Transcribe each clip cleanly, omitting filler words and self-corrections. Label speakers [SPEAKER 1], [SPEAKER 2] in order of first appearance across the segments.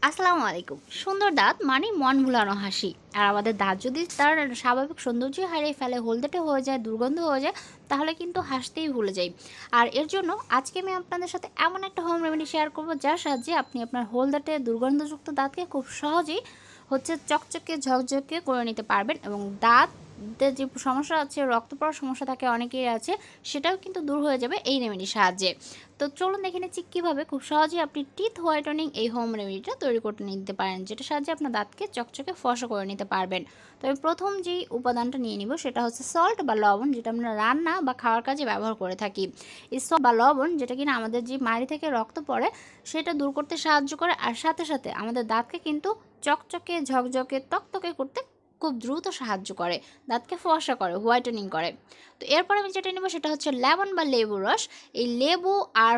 [SPEAKER 1] আসসালামু আলাইকুম। সুন্দর দাঁত মানে মন ভুলানো হাসি। আর আমাদের দাঁত যদি তার স্বাভাবিক সৌন্দর্য হারিয়ে ফেলে, হলদেটে হয়ে যায়, দুর্গন্ধ হয়ে যায়, তাহলে কিন্তু হাসতেই ভুলে যাই। আর এর জন্য আজকে আমি আপনাদের সাথে এমন একটা হোম রেমেডি শেয়ার করব, যার সাহায্যে আপনি আপনার হলদেটে দুর্গন্ধযুক্ত দাঁতকে খুব সহজেই চকচকে ঝকঝকে করে নিতে পারবেন, এবং দাঁতের যে সমস্যা আছে, রক্ত পড়ার সমস্যা থাকে অনেকেরই আছে, সেটাও কিন্তু দূর হয়ে যাবে এই রেমেডির সাহায্যে। তো চলুন দেখে নিচ্ছি কীভাবে খুব সহজেই আপনি টিথ হোয়াইটনিং এই হোম রেমেডিটা তৈরি করতে নিতে পারেন, যেটার সাহায্যে আপনার দাঁতকে চকচকে ফর্সা করে নিতে পারবেন। তবে প্রথম যেই উপাদানটা নিয়ে নিব সেটা হচ্ছে সল্ট বা লবণ, যেটা আমরা রান্না বা খাওয়ার কাজে ব্যবহার করে থাকি। এই সল্ট বা লবণ, যেটা কিনা আমাদের যে মাড়ি থেকে রক্ত পড়ে সেটা দূর করতে সাহায্য করে, আর সাথে সাথে আমাদের দাঁতকে কিন্তু চকচকে ঝকঝকে তকতকে করতে খুব দ্রুত সাহায্য করে, দাঁতকে ফর্সা করে, হোয়াইটেনিং করে। তো এরপর আমি যেটা নেব সেটা হচ্ছে লেমন বা লেবু রস। এই লেবু আর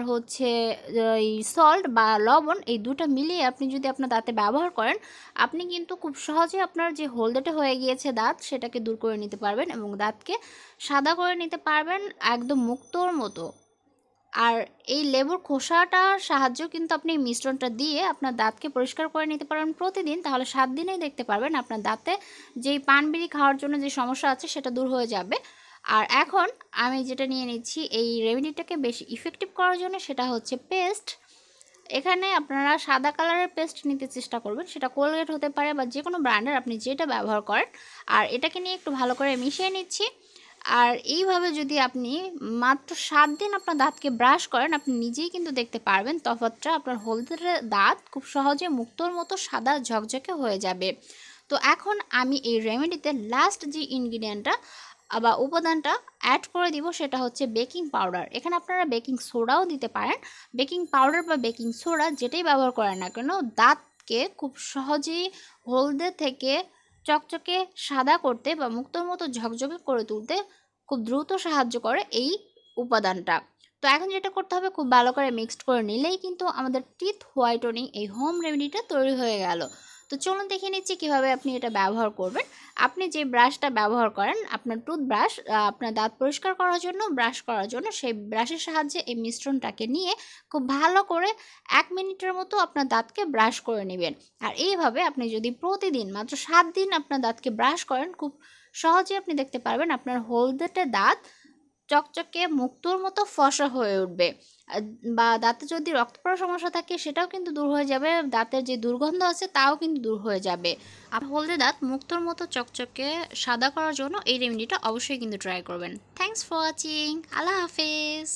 [SPEAKER 1] এই সল্ট বা লবণ, এই দুটো মিলিয়ে আপনি যদি আপনার দাঁতে ব্যবহার করেন, আপনি কিন্তু খুব সহজে আপনার যে হলদেটে হয়ে গিয়েছে দাঁত, সেটাকে দূর করে নিতে পারবেন এবং দাঁতকে সাদা করে নিতে পারবেন একদম মুক্তোর মতো। আর এই লেবুর খোসাটার সাহায্যেও কিন্তু আপনি এই মিশ্রণটা দিয়ে আপনার দাঁতকে পরিষ্কার করে নিতে পারবেন প্রতিদিন। তাহলে 7 দিনেই দেখতে পারবেন আপনার দাঁতে যেই পান বিড়ি খাওয়ার জন্য যে সমস্যা আছে সেটা দূর হয়ে যাবে। আর এখন আমি যেটা নিয়ে নিচ্ছি এই রেমেডিটাকে বেশি ইফেক্টিভ করার জন্য, সেটা হচ্ছে পেস্ট। এখানে আপনারা সাদা কালারের পেস্ট নিতে চেষ্টা করবেন, সেটা কোলগেট হতে পারে বা যে কোনো ব্র্যান্ডের আপনি যেটা ব্যবহার করেন। আর এটাকে নিয়ে একটু ভালো করে মিশিয়ে নিচ্ছি। আর এইভাবে যদি আপনি মাত্র 7 দিন আপনার দাঁতকে ব্রাশ করেন, আপনি নিজেই কিন্তু দেখতে পারবেন তফাৎটা। আপনার হলদেটে দাঁত খুব সহজে মুক্তোর মতো সাদা ঝকঝকে হয়ে যাবে। তো এখন আমি এই রেমেডিতে লাস্ট যে ইনগ্রিডিয়েন্টটা বা উপাদানটা অ্যাড করে দিব, সেটা হচ্ছে বেকিং পাউডার। এখানে আপনারা বেকিং সোডাও দিতে পারেন। বেকিং পাউডার বা বেকিং সোডা যেটাই ব্যবহার করেন না কেন, দাঁতকে খুব সহজেই হলদে থেকে চকচকে সাদা করতে বা মুক্তোর মতো ঝকঝকে করে তুলতে খুব দ্রুত সাহায্য করে এই উপাদানটা। তো এখন যেটা করতে হবে, খুব ভালো করে মিক্সড করে নিলেই কিন্তু আমাদের টিথ হোয়াইটনিং এই হোম রেমেডিটা তৈরি হয়ে গেল। তো চলুন দেখে নিচ্ছি কীভাবে আপনি এটা ব্যবহার করবেন। আপনি যে ব্রাশটা ব্যবহার করেন, আপনার টুথব্রাশ, আপনার দাঁত পরিষ্কার করার জন্য, ব্রাশ করার জন্য, সেই ব্রাশের সাহায্যে এই মিশ্রণটাকে নিয়ে খুব ভালো করে 1 মিনিটের মতো আপনার দাঁতকে ব্রাশ করে নেবেন। আর এইভাবে আপনি যদি প্রতিদিন মাত্র 7 দিন আপনার দাঁতকে ব্রাশ করেন, খুব সহজে আপনি দেখতে পারবেন আপনার হলদেটে দাঁত চকচকে মুক্তোর মতো ফর্সা হয়ে উঠবে। বা দাঁতে যদি রক্ত পড়ার সমস্যা থাকে সেটাও কিন্তু দূর হয়ে যাবে, দাঁতের যে দুর্গন্ধ আছে তাও কিন্তু দূর হয়ে যাবে। আর হলদে দাঁত মুক্তোর মতো চকচকে সাদা করার জন্য এই রেমেডিটা অবশ্যই কিন্তু ট্রাই করবেন। Thanks for watching. আল্লাহ হাফেজ।